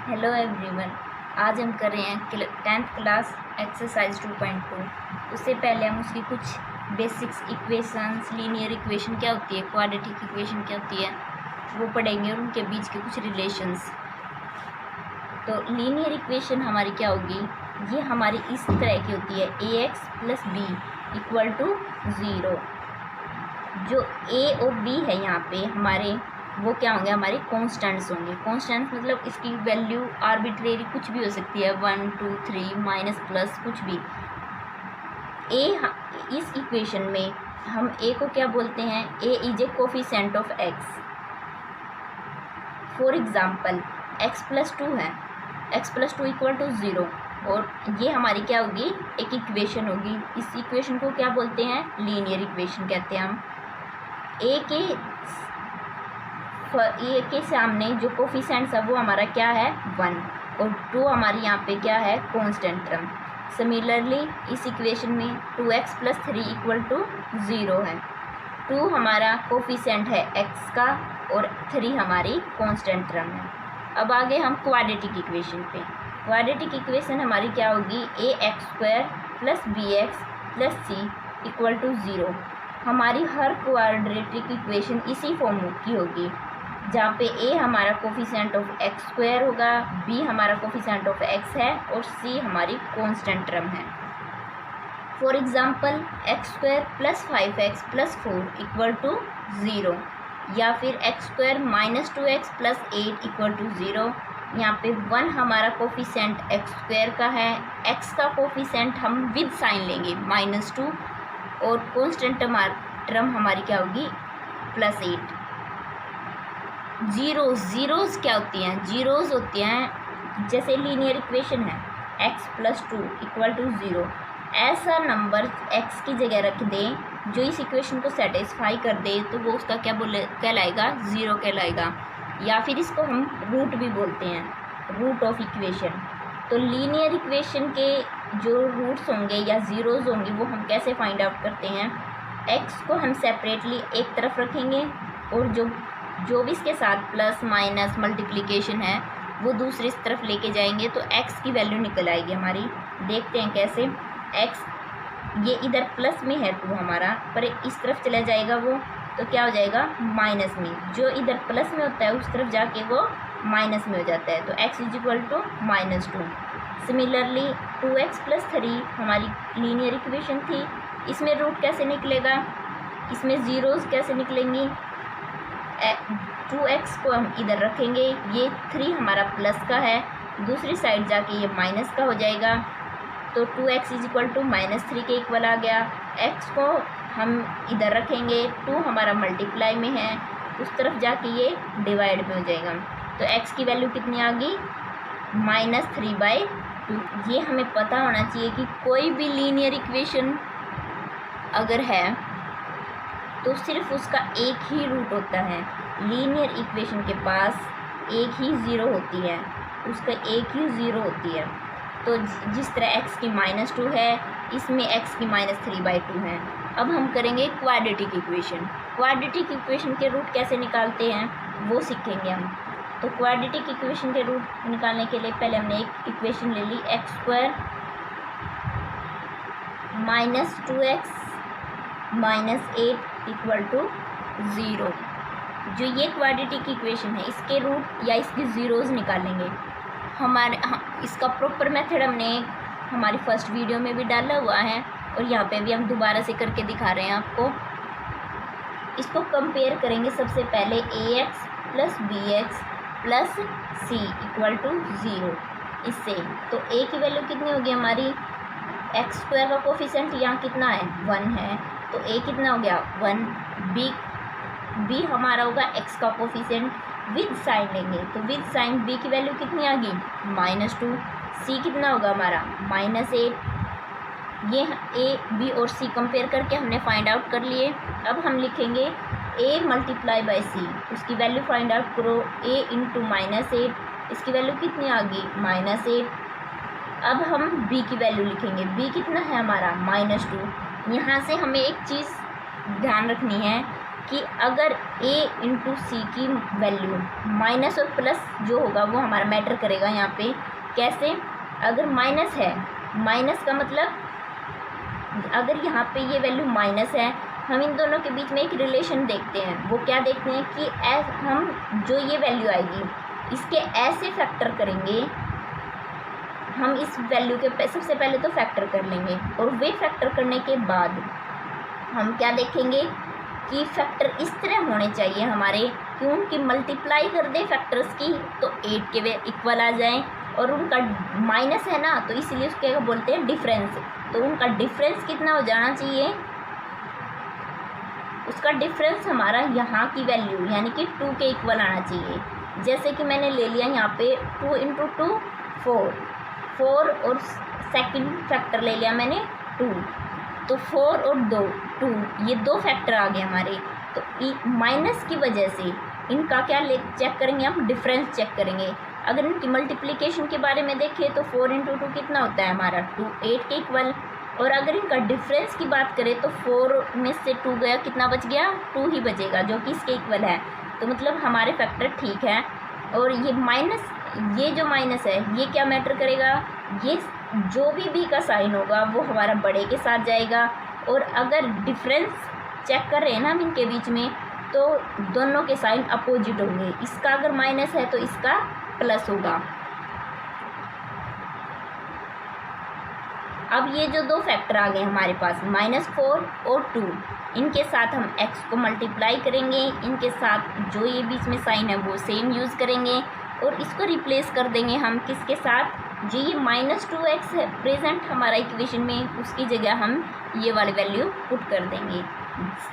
Hello everyone. आज हम कर रहे हैं 10th क्लास एक्सरसाइज 2.2। उससे पहले हम उसकी कुछ बेसिक्स इक्वेशंस, लीनियर इक्वेशन क्या होती है, क्वाड्रेटिक इक्वेशन क्या होती है, वो पढ़ेंगे और उनके बीच के कुछ रिलेशंस। तो लीनियर इक्वेशन हमारी क्या होगी, ये हमारी इस तरह की होती है ax + b = 0। जो a और b है यहाँ पे हमारे, वो क्या होंगे, हमारे कॉन्स्टेंट्स होंगे। कॉन्स्टेंट्स मतलब इसकी वैल्यू आर्बिट्रेरी कुछ भी हो सकती है, 1 2 3 माइनस प्लस कुछ भी। इस इक्वेशन में हम a को क्या बोलते हैं, a is a coefficient of x। For example x + 2 है, x + 2 = 0, और ये हमारी क्या होगी, एक इक्वेशन होगी। इस इक्वेशन को क्या बोलते हैं, लीनियर इक्वेशन कहते हैं हम। ए के सामने जो कोफिशिएंट्स है वो हमारा क्या है, 1, और 2 हमारी यहाँ पे क्या है, कांस्टेंट टर्म। सिमिलरली इस इक्वेशन में 2x + 3 = 0 है। 2 हमारा कोफिशिएंट है x का और 3 हमारी कांस्टेंट टर्म है। अब आगे हम क्वाड्रेटिक इक्वेशन पे। क्वाड्रेटिक इक्वेशन हमारी क्या होगी, ax² + bx + c = 0। हमारी हर क्वाड्रेटिक इक्वेशन इसी फॉर्म की होगी, जहाँ पे a हमारा कोफिशिएंट ऑफ x² होगा, b हमारा कोफिशिएंट ऑफ x है और c हमारी कांस्टेंट टर्म है। फॉर एग्जांपल x² + 5x + 4 = 0, या फिर x² - 2x + 8 = 0। यहाँ पे 1 हमारा कोफिशिएंट x² का है, x का कोफिशिएंट हम विद साइन लेंगे -2, और कांस्टेंट टर्म हमारी क्या होगी, +8। जीरोज़ क्या होती हैं, जीरोज़ होती हैं जैसे लीनियर इक्वेशन है x + 2 = 0। ऐसा नंबर x की जगह रख दें जो इस इक्वेशन को सेटिस्फाई कर दे, तो वो उसका क्या कहलाएगा, 0 कहलाएगा। या फिर इसको हम रूट भी बोलते हैं, रूट ऑफ इक्वेशन। तो लीनियर इक्वेशन के जो रूट्स होंगे या ज़ीरोज़ होंगे वो हम कैसे फाइंड आउट करते हैं, x को हम सेपरेटली एक तरफ रखेंगे और जो भी इसके साथ प्लस माइनस मल्टीप्लिकेशन है वो दूसरी तरफ लेके जाएंगे, तो x की वैल्यू निकल आएगी हमारी। देखते हैं कैसे। x ये इधर प्लस में है 2 हमारा, पर इस तरफ चला जाएगा वो, तो क्या हो जाएगा, माइनस में। जो इधर प्लस में होता है उस तरफ जाके वो माइनस में हो जाता है, तो x = -2। सिमिलरली 2x + 3 हमारी लीनियर इक्वेशन थी। इसमें रूट कैसे निकलेगा, इसमें ज़ीरोज़ कैसे निकलेंगी, 2x को हम इधर रखेंगे, ये 3 हमारा प्लस का है, दूसरी साइड जाके ये माइनस का हो जाएगा, तो 2x = -3 के इक्वल आ गया। x को हम इधर रखेंगे, 2 हमारा मल्टीप्लाई में है, उस तरफ जाके ये डिवाइड में हो जाएगा, तो x की वैल्यू कितनी आ गई, -3/2। ये हमें पता होना चाहिए कि कोई भी लीनियर इक्वेशन अगर है तो सिर्फ उसका एक ही रूट होता है। लीनियर इक्वेशन के पास एक ही ज़ीरो होती है, उसका एक ही ज़ीरो होती है। तो जिस तरह x की -2 है, इसमें x की -3/2 है। अब हम करेंगे क्वाड्रेटिक इक्वेशन। क्वाड्रेटिक इक्वेशन के रूट कैसे निकालते हैं वो सीखेंगे हम। तो क्वाड्रेटिक इक्वेशन के रूट निकालने के लिए पहले हमने एक इक्वेशन ले ली, x² - 2x - 8 = 0। जो ये क्वाड्रेटिक इक्वेशन है, इसके रूट या इसके ज़ीरोज़ निकालेंगे। इसका प्रॉपर मेथड हमने हमारी फर्स्ट वीडियो में भी डाला हुआ है, और यहाँ पे भी हम दोबारा से करके दिखा रहे हैं आपको। इसको कंपेयर करेंगे सबसे पहले ax + bx + c = 0 इससे। तो a की वैल्यू कितनी होगी हमारी, x² का कोफिशिएंट यहाँ कितना है, 1 है, तो a कितना हो गया, 1। b हमारा होगा x का कोफिशिएंट, विद साइन लेंगे, तो विद साइन b की वैल्यू कितनी आ गई, -2। c कितना होगा हमारा, -8। ये a b और c कंपेयर करके हमने फाइंड आउट कर लिए। अब हम लिखेंगे a × c, उसकी वैल्यू फाइंड आउट करो, a × -8, इसकी वैल्यू कितनी आ गई, -8। अब हम b की वैल्यू लिखेंगे, b कितना है हमारा, -2। यहाँ से हमें एक चीज़ ध्यान रखनी है कि अगर a इंटू सी की वैल्यू माइनस और प्लस जो होगा वो हमारा मैटर करेगा यहाँ पे। कैसे? अगर माइनस है, माइनस का मतलब अगर यहाँ पे ये वैल्यू माइनस है, हम इन दोनों के बीच में एक रिलेशन देखते हैं। वो क्या देखते हैं कि हम जो ये वैल्यू आएगी इसके ऐसे फैक्टर करेंगे, हम इस वैल्यू के सबसे पहले तो फैक्टर कर लेंगे और वे फैक्टर करने के बाद हम क्या देखेंगे कि फैक्टर इस तरह होने चाहिए हमारे कि उनकी मल्टीप्लाई कर दे फैक्टर्स की तो 8 के वे इक्वल आ जाएं, और उनका माइनस है ना तो इसलिए उसके बोलते हैं डिफरेंस। तो उनका डिफरेंस कितना हो जाना चाहिए? उसका डिफरेंस हमारा यहाँ की वैल्यू यानी कि 2 के इक्वल आना चाहिए। जैसे कि मैंने ले लिया यहाँ पे 2 इंटू 2 4 और सेकंड फैक्टर ले लिया मैंने 2, तो 4 और 2 ये 2 फैक्टर आ गए हमारे। तो माइनस की वजह से इनका क्या चेक करेंगे हम? डिफरेंस चेक करेंगे। अगर इनकी मल्टीप्लिकेशन के बारे में देखें तो 4 इंटू 2 कितना होता है हमारा 2, 8 के इक्वल। और अगर इनका डिफरेंस की बात करें तो 4 में से 2 गया, कितना बच गया? 2 ही बचेगा जो कि इसके इक्वल है। तो मतलब हमारे फैक्टर ठीक है। और ये माइनस, ये जो माइनस है ये क्या मैटर करेगा? ये जो भी का साइन होगा वो हमारा बड़े के साथ जाएगा। और अगर डिफरेंस चेक कर रहे हैं ना हम इनके बीच में तो दोनों के साइन अपोजिट होंगे। इसका अगर माइनस है तो इसका प्लस होगा। अब ये जो 2 फैक्टर आ गए हमारे पास -4 और 2, इनके साथ हम x को मल्टीप्लाई करेंगे, इनके साथ जो ये बीच में साइन है वो सेम यूज़ करेंगे और इसको रिप्लेस कर देंगे हम किसके साथ? जो ये -2x है प्रेजेंट हमारा इक्वेशन में, उसकी जगह हम ये वाली वैल्यू पुट कर देंगे।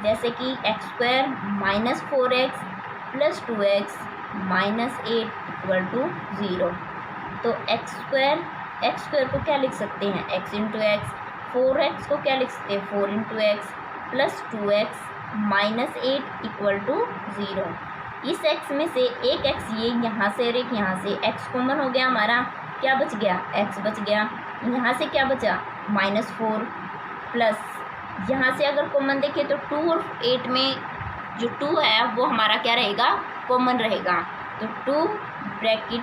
जैसे कि x² -4x + 2x -8 = 0। तो x² को क्या लिख सकते हैं? x into x. 4x को क्या लिख सकते हैं? 4 इंटू एक्स + 2x -8 = 0। इस x में से एक x ये यहाँ से और एक यहाँ से, x कॉमन हो गया हमारा, क्या बच गया? x बच गया। यहाँ से क्या बचा? -4 प्लस यहाँ से अगर कॉमन देखें तो 2 और 8 में जो 2 है वो हमारा क्या रहेगा? कॉमन रहेगा। तो 2 ब्रैकेट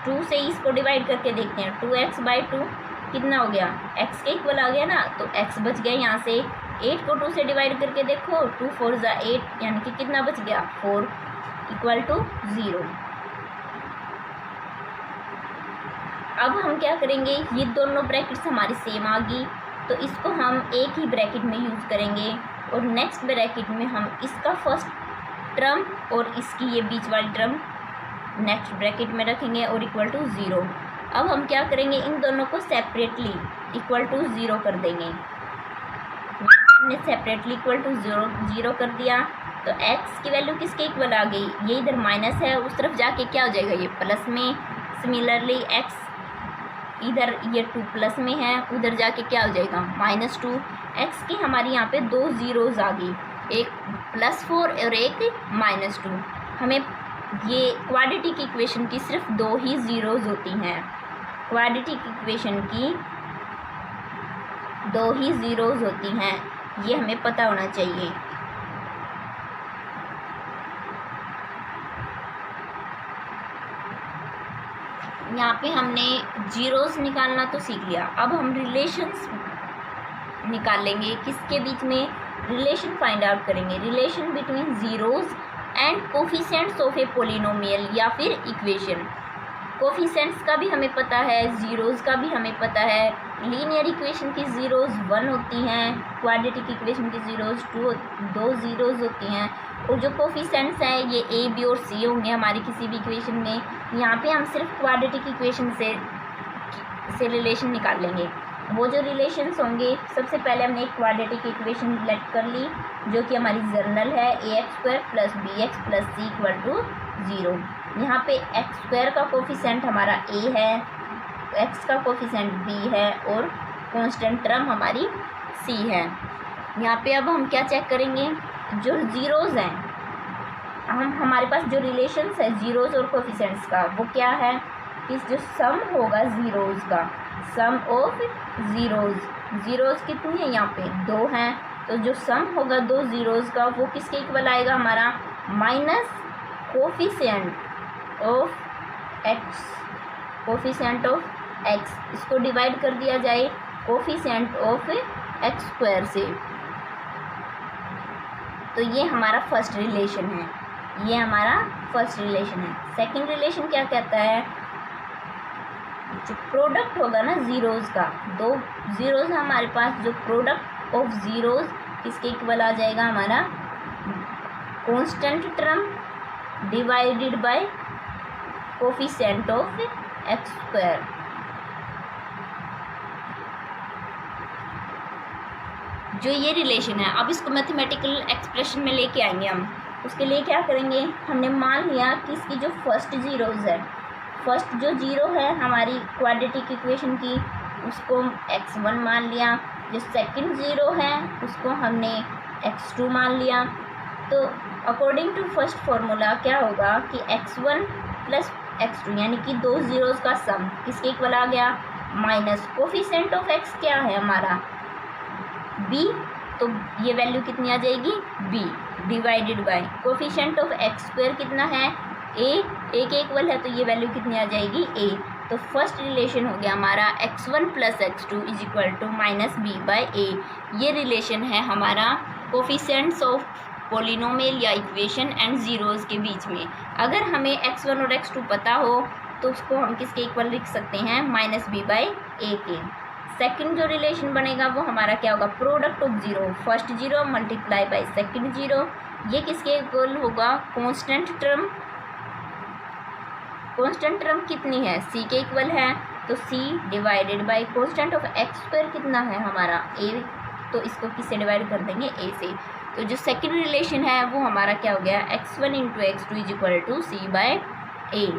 2 से इसको डिवाइड करके देखते हैं। 2x/2 कितना हो गया? x के इक्वल आ गया ना, तो x बच गया यहाँ से। 8 को 2 से डिवाइड करके देखो, 2 4 = 8 यानी कि कितना बच गया? 4 = 0। अब हम क्या करेंगे? ये दोनों ब्रैकेट्स हमारी सेम आ गई तो इसको हम एक ही ब्रैकेट में यूज़ करेंगे और नेक्स्ट ब्रैकेट में हम इसका फर्स्ट टर्म और इसकी ये बीच वाली टर्म नेक्स्ट ब्रैकेट में रखेंगे और = 0। अब हम क्या करेंगे? इन दोनों को सेपरेटली = 0 कर देंगे। हमने सेपरेटली =0 कर दिया तो x की वैल्यू किसके इक्वल आ गई? ये इधर माइनस है, उस तरफ जाके क्या हो जाएगा? ये प्लस में। सिमिलरली x इधर ये 2 प्लस में है, उधर जाके क्या हो जाएगा? -2। x की हमारी यहाँ पे 2 ज़ीरोज़ आ गई, एक +4 और एक -2। हमें ये क्वाड्रेटिक इक्वेशन की सिर्फ 2 ही ज़ीरोज़ होती हैं। क्वाड्रेटिक इक्वेशन की 2 ही ज़ीरोज़ होती हैं, ये हमें पता होना चाहिए। यहाँ पे हमने ज़ीरोज़ निकालना तो सीख लिया। अब हम रिलेशंस निकालेंगे, किसके बीच में? रिलेशन फाइंड आउट करेंगे, relation between zeros and coefficients of A polynomial या फिर इक्वेशन। कोफिशिएंट्स का भी हमें पता है, ज़ीरोज़ का भी हमें पता है। लीनियर इक्वेशन की ज़ीरोज़ 1 होती हैं, क्वाड्रेटिक इक्वेशन की ज़ीरोज़ 2 ज़ीरोज़ होती हैं और जो कोफिशिएंट्स हैं ये a, b और c होंगे हमारी किसी भी इक्वेशन में। यहाँ पे हम सिर्फ क्वाड्रेटिक इक्वेशन से रिलेशन निकाल लेंगे। वो जो रिलेशंस होंगे, सबसे पहले हमने एक क्वाड्रेटिक इक्वेशन लेट कर ली जो कि हमारी जर्नल है, ax² + bx + c = 0। यहाँ पे x² का कोफिशिएंट हमारा a है, x का कोफिशिएंट b है और कांस्टेंट टर्म हमारी c है। यहाँ पे अब हम क्या चेक करेंगे? जो ज़ीरोज़ हैं, हमारे पास जो रिलेशंस है ज़ीरोज़ और कोफिशिएंट्स का, वो क्या है कि जो सम होगा ज़ीरोज़ का, सम ऑफ ज़ीरोज़ कितनी है? यहाँ पे 2 हैं, तो जो सम होगा दो ज़ीरोज़ का वो किसके इक्वल आएगा हमारा, minus coefficient of x, coefficient of x, इसको डिवाइड कर दिया जाए कोफिशिएंट ऑफ एक्स स्क्वायर से। तो ये हमारा फर्स्ट रिलेशन है, ये हमारा फर्स्ट रिलेशन है। सेकंड रिलेशन क्या कहता है, जो प्रोडक्ट होगा ना ज़ीरोज़ का, दो ज़ीरोज़ हमारे पास, जो प्रोडक्ट ऑफ ज़ीरोज़ किसके इक्वल आ जाएगा हमारा, constant term divided by coefficient of x square. जो ये रिलेशन है, अब इसको मैथमेटिकल एक्सप्रेशन में लेके आएंगे हम। उसके लिए क्या करेंगे, हमने मान लिया कि इसकी जो फर्स्ट ज़ीरोज़ है, फर्स्ट जो ज़ीरो है हमारी क्वाड्रेटिक इक्वेशन की, उसको x1 मान लिया। जो सेकंड ज़ीरो है उसको हमने x2 मान लिया। तो अकॉर्डिंग टू फर्स्ट फार्मूला क्या होगा कि x1 प्लस x2 यानी कि दो ज़ीरोज़ का सम किसके इक्वल आ गया, माइनस कोफिशिएंट ऑफ x क्या है हमारा b, तो ये वैल्यू कितनी आ जाएगी b, divided by coefficient of x square कितना है a, a के इक्वल है, तो ये वैल्यू कितनी आ जाएगी a। तो फर्स्ट रिलेशन हो गया हमारा x1 plus x2 is equal to minus b by a। ये रिलेशन है हमारा कोफिशिएंट्स ऑफ पोलिनोमियल या इक्वेशन एंड ज़ीरोज़ के बीच में। अगर हमें x1 और x2 पता हो तो उसको हम किसके इक्वल लिख सकते हैं, माइनस b बाई a के। सेकंड जो रिलेशन बनेगा वो हमारा क्या होगा, product of zero, first zero multiply by second zero. ये किसके इक्वल होगा, कांस्टेंट टर्म, कांस्टेंट टर्म कितनी है, c के इक्वल है, तो c divided by constant of x square कितना है हमारा a, तो इसको किससे डिवाइड कर देंगे a से। तो जो सेकंड रिलेशन है वो हमारा क्या हो गया, x1 into x2 is equal to c by a।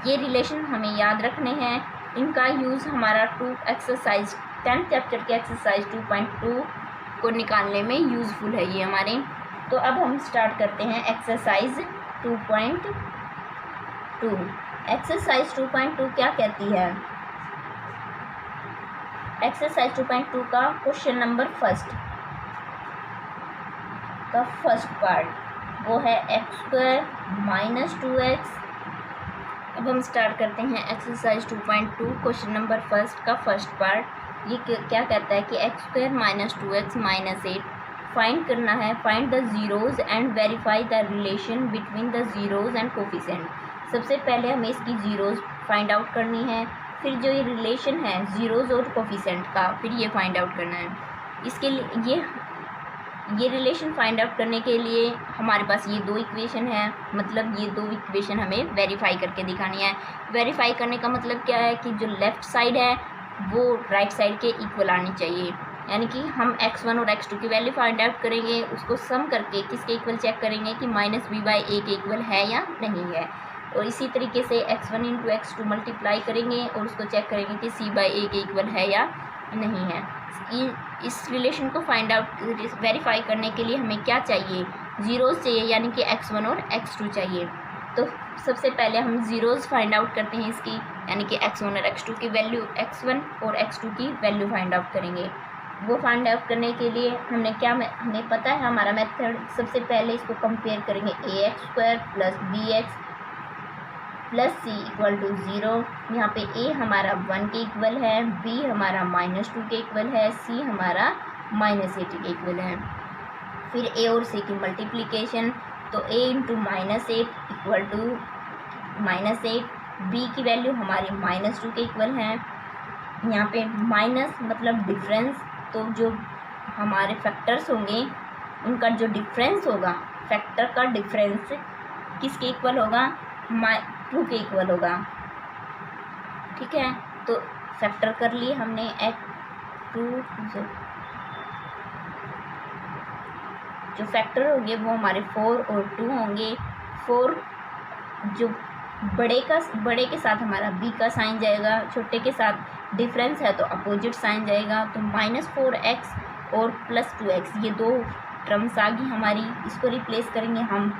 ये रिलेशन हमें याद रखने हैं, इनका यूज़ हमारा एक्सरसाइज 10th चैप्टर के एक्सरसाइज 2.2 को निकालने में यूज़फुल है ये हमारे। तो अब हम स्टार्ट करते हैं एक्सरसाइज 2.2। एक्सरसाइज 2.2 क्या कहती है, एक्सरसाइज 2.2 का क्वेश्चन नंबर फर्स्ट का फर्स्ट पार्ट वो है एक्स स्क्वायर माइनस 2x। अब हम स्टार्ट करते हैं एक्सरसाइज 2.2 क्वेश्चन नंबर फर्स्ट का फर्स्ट पार्ट। ये क्या कहता है कि x square minus 2x minus 8 find करना है, find the zeros and verify the relation between the zeros and coefficient. सबसे पहले हमें इसकी ज़ीरोज़ फाइंड आउट करनी है, फिर जो ये रिलेशन है ज़ीरोज़ और कोफिशिएंट का, फिर ये फाइंड आउट करना है। इसके लिए ये रिलेशन फाइंड आउट करने के लिए हमारे पास ये दो इक्वेशन है, मतलब ये दो इक्वेशन हमें वेरीफाई करके दिखानी है। वेरीफाई करने का मतलब क्या है कि जो लेफ़्ट साइड है वो राइट साइड के इक्वल आनी चाहिए, यानी कि हम x1 और x2 की वैल्यू फाइंड आउट करेंगे, उसको सम करके किसके इक्वल चेक करेंगे कि माइनस b बाई a के इक्वल है या नहीं है। और इसी तरीके से x1 इंटू x2 मल्टीप्लाई करेंगे और उसको चेक करेंगे कि c बाई a के इक्वल है या नहीं है। इस रिलेशन को फाइंड आउट वेरीफाई करने के लिए हमें क्या चाहिए, ज़ीरोज़ चाहिए, यानी कि x1 और x2 चाहिए। तो सबसे पहले हम ज़ीरोज़ फाइंड आउट करते हैं इसकी, यानी कि x1 और x2 की वैल्यू, x1 और x2 की वैल्यू फाइंड आउट करेंगे। वो फाइंड आउट करने के लिए हमें पता है हमारा मेथड। सबसे पहले इसको कंपेयर करेंगे ax square plus bx plus c equal to 0। यहाँ पे a हमारा 1 के इक्वल है, b हमारा -2 के इक्वल है, c हमारा -8 के इक्वल है। फिर a और c की मल्टीप्लिकेशन, तो a into -8 equal to -8, b की वैल्यू हमारी -2 के इक्वल है। यहाँ पे माइनस मतलब डिफरेंस, तो जो हमारे फैक्टर्स होंगे उनका जो डिफरेंस होगा, फैक्टर का डिफरेंस किसके इक्वल होगा, 2 के इक्वल होगा। ठीक है, तो फैक्टर कर लिए हमने x2 जो फैक्टर होंगे वो हमारे 4 और 2 होंगे। 4 जो बड़े के साथ हमारा b का साइन जाएगा, छोटे के साथ डिफरेंस है तो अपोजिट साइन जाएगा। तो -4x और +2x ये दो टर्म्स आ गई हमारी, इसको रिप्लेस करेंगे हम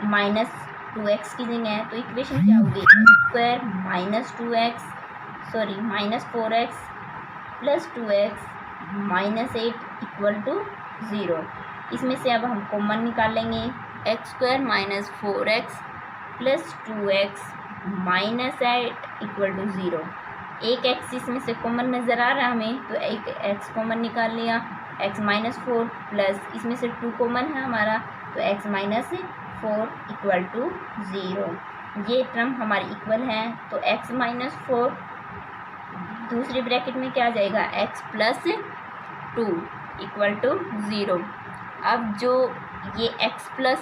-2x की जगह। तो इक्वेशन क्या होगी, square -4x plus 2x -8 equal to 0। इसमें से अब हम कॉमन निकाल लेंगे, X square minus 4x plus 2x minus 8 equal to 0। एक एक्स इसमें से कॉमन नज़र आ रहा है हमें, तो एक एक्स कॉमन निकाल लिया, x माइनस 4 प्लस इसमें से 2 कॉमन है हमारा, तो x माइनस 4 इक्वल टू 0। ये टर्म हमारी इक्वल है, तो x माइनस 4 दूसरे ब्रैकेट में क्या आ जाएगा, x प्लस 2 इक्वल टू 0। अब जो ये x प्लस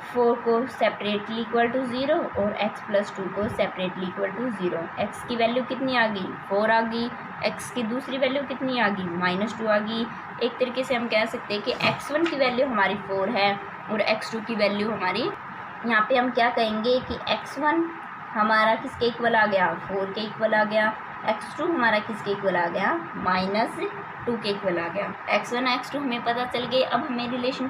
4 को सेपरेटली इक्वल टू 0 और x प्लस 2 को सेपरेटली इक्वल टू 0। x की वैल्यू कितनी आ गई, 4 आ गई। x की दूसरी वैल्यू कितनी आ गई, -2 आ गई। एक तरीके से हम कह सकते हैं कि x1 की वैल्यू हमारी 4 है और x2 की वैल्यू हमारी, यहाँ पे हम क्या कहेंगे कि x1 हमारा किसके इक्वल आ गया, 4 के इक्वल आ गया। x2 हमारा किसके इक्वल आ गया, -2 के इक्वल आ गया। x1 x2 हमें पता चल गए। अब हमें रिलेशन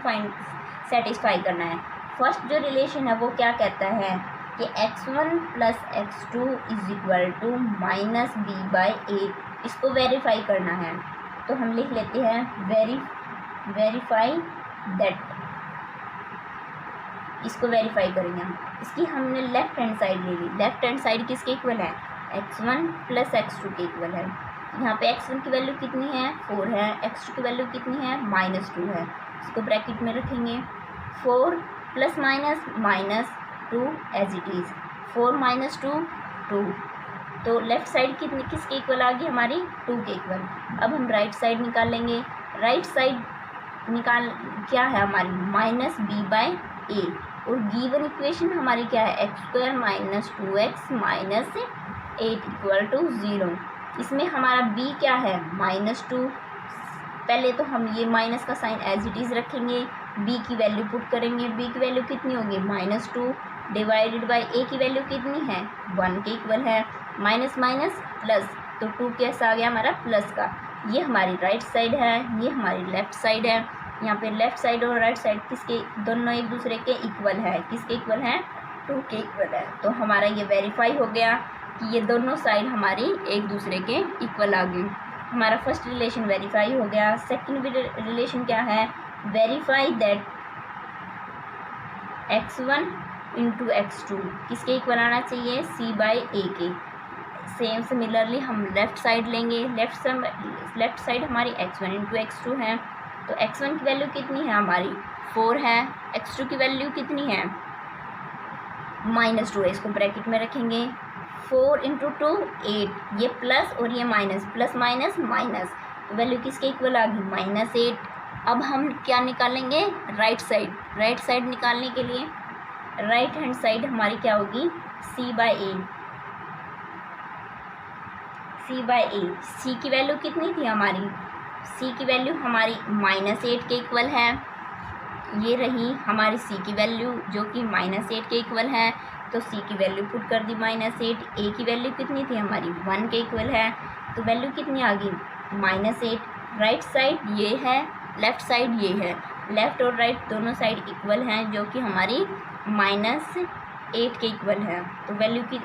सेटिस्फाई करना है। फर्स्ट जो रिलेशन है वो क्या कहता है कि x1 plus x2 is equal to -b/a। इसको वेरीफाई करना है, तो हम लिख लेते हैं वेरीफाई दैट। इसको वेरीफाई करेंगे हम। इसकी हमने लेफ्ट हैंड साइड ले ली। लेफ्ट हैंड साइड किसके इक्वल है, x1 प्लस x2 के इक्वल है। यहाँ पे x1 की वैल्यू कितनी है, 4 है। x2 की वैल्यू कितनी है, -2 है। इसको ब्रैकेट में रखेंगे। 4 plus minus 2 as it is, 4 minus 2 2। तो लेफ़्ट साइड कितनी किसके इक्वल आ गई हमारी, 2 के इक्वल। अब हम राइट साइड निकाल लेंगे। राइट साइड निकाल क्या है हमारी, -b/a। और गिवन इक्वेशन हमारी क्या है, x² minus 2x minus 8 equal to 0। इसमें हमारा b क्या है, -2। पहले तो हम ये माइनस का साइन एज इट इज़ रखेंगे, b की वैल्यू पुट करेंगे। b की वैल्यू कितनी होगी, -2 डिवाइडेड बाय a की वैल्यू कितनी है, 1 के इक्वल है। माइनस माइनस प्लस, तो 2 कैसा आ गया हमारा, प्लस का। ये हमारी राइट साइड है, ये हमारी लेफ़्ट साइड है। यहाँ पे लेफ़्ट साइड और राइट साइड किसके, दोनों एक दूसरे के इक्वल है। किसके इक्वल है, 2 के इक्वल है। तो हमारा ये वेरीफाई हो गया कि ये दोनों साइड हमारी एक दूसरे के इक्वल आ गई। हमारा फर्स्ट रिलेशन वेरीफाई हो गया। सेकंड रिलेशन क्या है, verify that x1 into x2 किसके इक्वल आना चाहिए, c/a के। सेम सिमिलरली हम लेफ़्ट साइड लेंगे। लेफ़्ट साइड हमारी x1 इंटू x2 है, तो x1 की वैल्यू कितनी है हमारी, 4 है। x2 की वैल्यू कितनी है, -2 है। इसको ब्रैकेट में रखेंगे। 4 इंटू 2 8, ये प्लस और ये माइनस, प्लस माइनस माइनस, तो वैल्यू किसके इक्वल आ गई, -8। अब हम क्या निकालेंगे, राइट साइड। राइट साइड निकालने के लिए राइट हैंड साइड हमारी क्या होगी, c/a। c की वैल्यू कितनी थी हमारी, c की वैल्यू हमारी -8 के इक्वल है। ये रही हमारी c की वैल्यू जो कि -8 के इक्वल है। तो c की वैल्यू पुट कर दी -8। a की वैल्यू कितनी थी हमारी, 1 के इक्वल है। तो वैल्यू कितनी आ गई, -8। राइट साइड ये है, लेफ़्ट साइड ये है। लेफ़्ट और राइट दोनों साइड इक्वल हैं, जो कि हमारी -8 के इक्वल है। तो वैल्यू की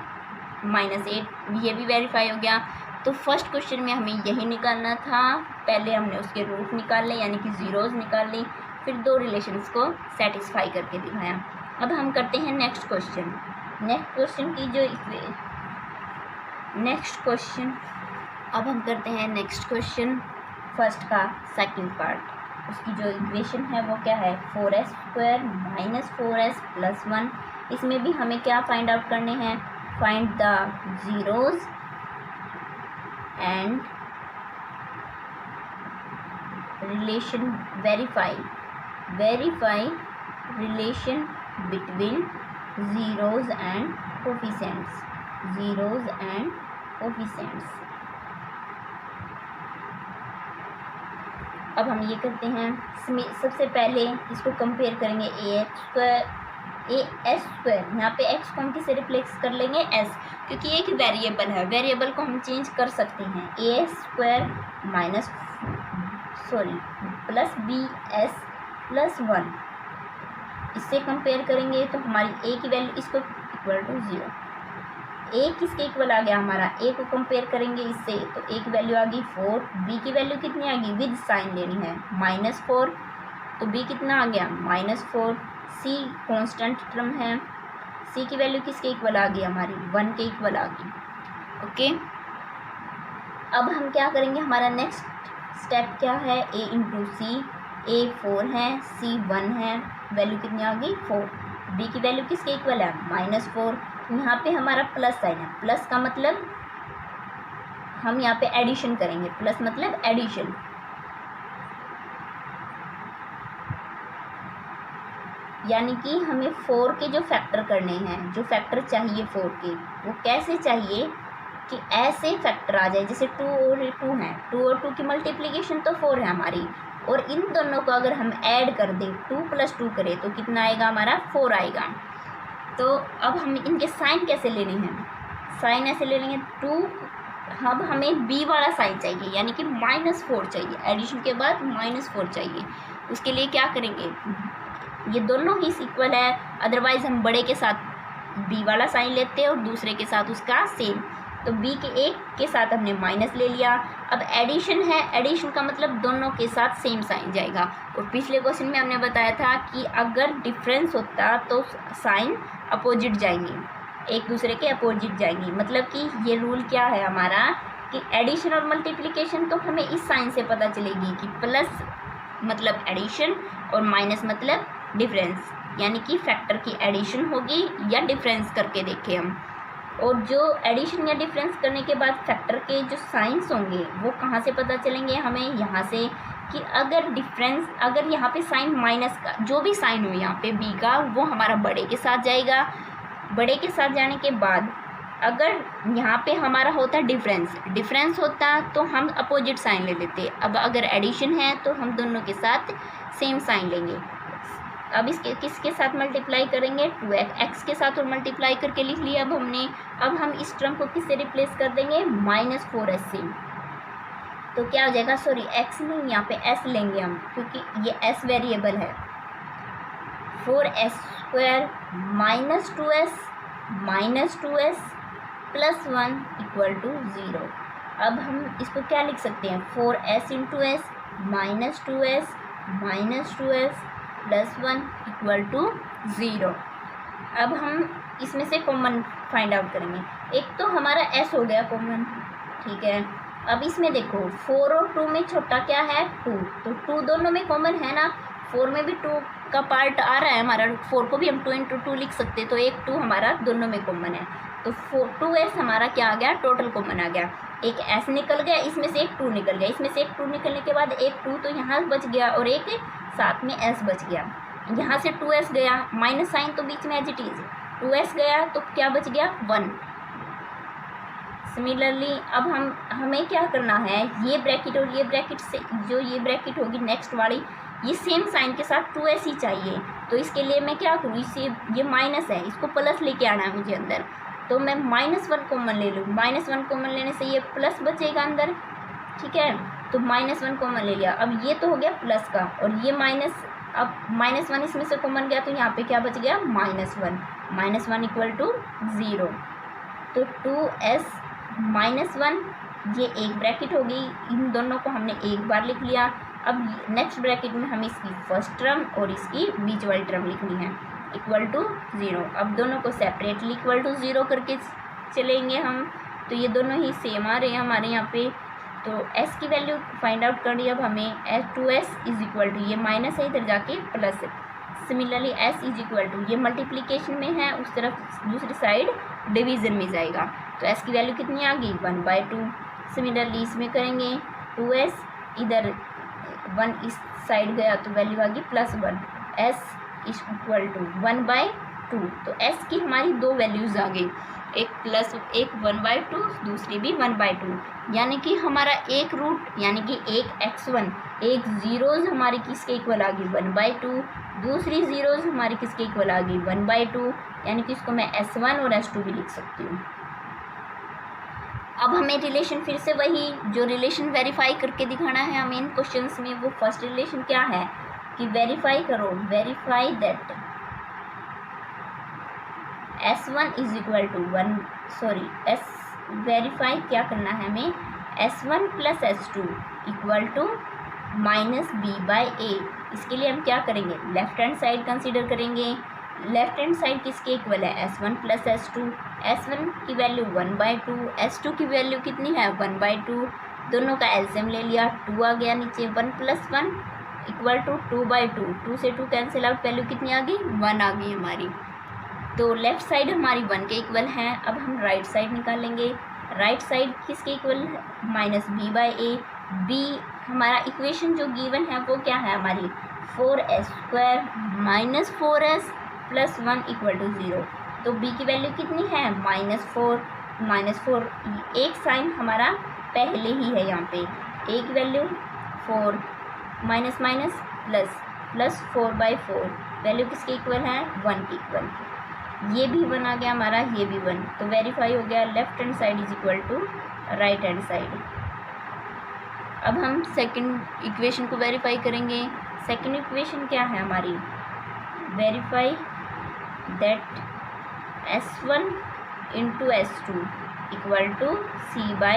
-8, ये भी वेरीफाई हो गया। तो फर्स्ट क्वेश्चन में हमें यही निकालना था। पहले हमने उसके रूट निकाले, यानी कि ज़ीरोज़ निकाल ली, फिर 2 रिलेशंस को सेटिस्फाई करके दिखाया। अब हम करते हैं नेक्स्ट क्वेश्चन। अब हम करते हैं नेक्स्ट क्वेश्चन, फर्स्ट का सेकंड पार्ट। उसकी जो इक्वेशन है वो क्या है, 4s² माइनस 4s प्लस 1। इसमें भी हमें क्या फाइंड आउट करने हैं, find the zeros and relation, verify relation between zeros and coefficients. अब हम ये करते हैं, सबसे पहले इसको कंपेयर करेंगे as²। यहाँ पे x को हम किसे रिप्लेस कर लेंगे, s, क्योंकि एक वेरिएबल है, वेरिएबल को हम चेंज कर सकते हैं। as² प्लस bs प्लस 1, इससे कंपेयर करेंगे तो हमारी a की वैल्यू, इसको इक्वल टू 0, ए किसके इक्वल आ गया हमारा, ए को कंपेयर करेंगे इससे तो ए की वैल्यू आ गई 4, बी की वैल्यू कितनी आ गई विद साइन लेनी है -4, तो बी कितना आ गया -4, सी कांस्टेंट टर्म है, सी की वैल्यू किसके इक्वल आ गई हमारी 1 के इक्वल आ गई। ओके, अब हम क्या करेंगे, हमारा नेक्स्ट स्टेप क्या है, ए इंटू सी, ए 4 है, सी 1 है, वैल्यू कितनी आ गई 4, बी की वैल्यू किसके इक्वल है -4, यहाँ पे हमारा प्लस साइन है, प्लस का मतलब हम यहाँ पे एडिशन करेंगे, प्लस मतलब एडिशन, यानी कि हमें 4 के जो फैक्टर करने हैं, जो फैक्टर चाहिए 4 के, वो कैसे चाहिए कि ऐसे फैक्टर आ जाए जैसे 2 और 2 हैं, 2 और 2 की मल्टीप्लिकेशन तो 4 है हमारी, और इन दोनों को अगर हम ऐड कर दें 2 + 2 करें तो कितना आएगा हमारा 4 आएगा। तो अब हम इनके साइन कैसे लेने हैं, साइन ऐसे ले लेंगे 2, अब हमें बी वाला साइन चाहिए यानी कि -4 चाहिए, एडिशन के बाद -4 चाहिए, उसके लिए क्या करेंगे, ये दोनों ही इक्वल है, अदरवाइज़ हम बड़े के साथ बी वाला साइन लेते हैं और दूसरे के साथ उसका सेम, तो बी के एक के साथ हमने माइनस ले लिया। अब एडिशन है, एडिशन का मतलब दोनों के साथ सेम साइन जाएगा, और पिछले क्वेश्चन में हमने बताया था कि अगर डिफरेंस होता तो साइन अपोजिट जाएंगे, एक दूसरे के अपोजिट जाएंगी, मतलब कि ये रूल क्या है हमारा कि एडिशन और मल्टीप्लिकेशन तो हमें इस साइन से पता चलेगी कि प्लस मतलब एडिशन और माइनस मतलब डिफरेंस, यानी कि फैक्टर की एडिशन होगी या डिफरेंस करके देखें हम, और जो एडिशन या डिफरेंस करने के बाद फैक्टर के जो साइंस होंगे वो कहाँ से पता चलेंगे हमें, यहाँ से कि अगर डिफरेंस, अगर यहाँ पे साइन माइनस का जो भी साइन हो यहाँ पे बी का, वो हमारा बड़े के साथ जाएगा, बड़े के साथ जाने के बाद अगर यहाँ पे हमारा होता डिफरेंस होता तो हम अपोजिट साइन ले लेते, अब अगर एडिशन है तो हम दोनों के साथ सेम साइन लेंगे। अब इसके किसके साथ मल्टीप्लाई करेंगे, 2x के साथ, और मल्टीप्लाई करके लिख लिया अब हमने। अब हम इस टर्म को किससे रिप्लेस कर देंगे, -4s से, तो क्या हो जाएगा, सॉरी x नहीं, यहाँ पे s लेंगे हम क्योंकि ये s वेरिएबल है, 4s² -2s + 1 = 0। अब हम इसको क्या लिख सकते हैं, 4s × s -2s + 1 = 0। अब हम इसमें से कॉमन फाइंड आउट करेंगे, एक तो हमारा s हो गया कॉमन, ठीक है। अब इसमें देखो 4 और 2 में छोटा क्या है 2, तो 2 दोनों में कॉमन है ना, 4 में भी 2 का पार्ट आ रहा है हमारा, 4 को भी हम 2 × 2 लिख सकते, तो एक 2 हमारा दोनों में कॉमन है, तो 2s हमारा क्या आ गया, टोटल कॉमन आ गया, एक s निकल गया, इसमें से एक 2 निकल गया, इसमें से एक 2 निकलने के बाद एक 2 तो यहाँ बच गया और एक साथ में s बच गया, यहाँ से 2s गया, माइनस साइन तो बीच में एज इट इज़, 2s गया तो क्या बच गया 1। सिमिलरली अब हमें क्या करना है, ये ब्रैकेट और ये ब्रैकेट से जो ये ब्रैकेट होगी नेक्स्ट वाली, ये सेम साइन के साथ 2s ही चाहिए, तो इसके लिए मैं क्या करूँ, इससे ये माइनस है, इसको प्लस लेके आना है मुझे अंदर, तो मैं -1 कॉमन ले लूँ, -1 कॉमन लेने से ये प्लस बचेगा अंदर, ठीक है, तो -1 कॉमन ले लिया। अब ये तो हो गया प्लस का, और ये माइनस, अब -1 इसमें से कॉमन गया तो यहाँ पे क्या बच गया -1 = 0, तो 2s -1 ये एक ब्रैकेट हो गई, इन दोनों को हमने एक बार लिख लिया। अब नेक्स्ट ब्रैकेट में हमें इसकी फर्स्ट टर्म और इसकी बीच वाली टर्म लिखनी है =0। अब दोनों को सेपरेटली =0 करके चलेंगे हम, तो ये दोनों ही सेम आ रहे हैं हमारे यहाँ पे, तो s की वैल्यू फाइंड आउट करनी है अब हमें, 2s = ये माइनस है इधर जाके प्लस, सिमिलरली s = ये मल्टीप्लिकेशन में है, उस तरफ दूसरी साइड डिवीज़न में जाएगा, तो s की वैल्यू कितनी आ गई 1/2। सिमिलरली इसमें करेंगे 2s, इधर 1 इस साइड गया तो वैल्यू आ गई +1, s = 1/2, तो s की हमारी दो वैल्यूज़ आ गई, एक 1/2, दूसरी भी 1/2, यानी कि हमारा एक रूट यानी कि एक x1, एक ज़ीरोज़ हमारी किसके इक्वल आ गई 1/2, दूसरी ज़ीरोज़ हमारी किसके इक्वल आ गई 1/2, यानी कि इसको मैं s1 और s2 भी लिख सकती हूँ। अब हमें रिलेशन फिर से वही जो रिलेशन वेरीफाई करके दिखाना है हमें इन क्वेश्चंस में, वो फर्स्ट रिलेशन क्या है कि वेरीफाई करो, verify that S1 is equal to verify क्या करना है हमें, S1 plus S2 equal to minus B by A. इसके लिए हम क्या करेंगे, लेफ्ट हैंड साइड कंसीडर करेंगे। लेफ्ट हैंड साइड किसके इक्वल है, S1 प्लस S2। S1 की वैल्यू 1/2, S2 की वैल्यू कितनी है 1/2, दोनों का एलसीएम ले लिया, 2 आ गया नीचे, 1 + 1 इक्वल टू 2/2, 2 से 2 कैंसिल आउट, वैल्यू कितनी आ गई 1 आ गई हमारी। तो लेफ्ट साइड हमारी 1 के इक्वल है। अब हम राइट साइड निकालेंगे। राइट साइड किसके इक्वल है, minus B by A. B हमारा इक्वेशन जो गिवन है वो क्या है हमारी, 4s² minus 4s plus 1 equal to 0। तो बी की वैल्यू कितनी है -4 एक साइन हमारा पहले ही है यहाँ पे, ए की value 4 minus minus plus 4/4 value किसके इक्वल है 1 के इक्वल। ये भी 1 आ गया हमारा, ये भी 1, तो वेरीफाई हो गया left hand side is equal to right hand side. अब हम सेकंड इक्वेशन को वेरीफाई करेंगे। सेकंड इक्वेशन क्या है हमारी, verify that S1 into S2 equal to C/A।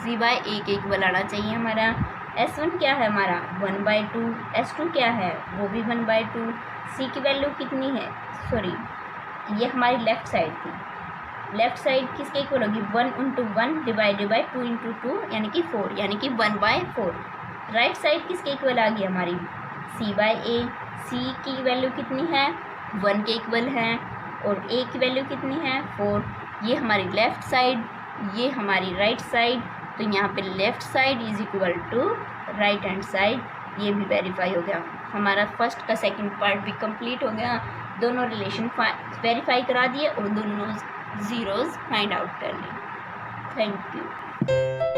C/A के इक्वल आना चाहिए हमारा। S1 क्या है हमारा 1/2, S2 क्या है वो भी 1/2। C की वैल्यू कितनी है, ये हमारी लेफ़्ट साइड थी, लेफ़्ट साइड किसके इक्वल होगी 1 × 1 डिवाइडेड बाई 2 × 2 यानी कि 4, यानी कि 1/4। राइट साइड किसके इक्वल आ गई हमारी C/A। C की वैल्यू कितनी है 1 के इक्वल है, और A की वैल्यू कितनी है 4। ये हमारी लेफ़्ट साइड, ये हमारी राइट साइड, तो यहाँ पे left side is equal to right hand side. ये भी वेरीफाई हो गया हमारा, फर्स्ट का सेकंड पार्ट भी कंप्लीट हो गया। दोनों रिलेशन वेरीफाई करा दिए और दोनों ज़ीरोज़ फाइंड आउट कर लिए। Thank you.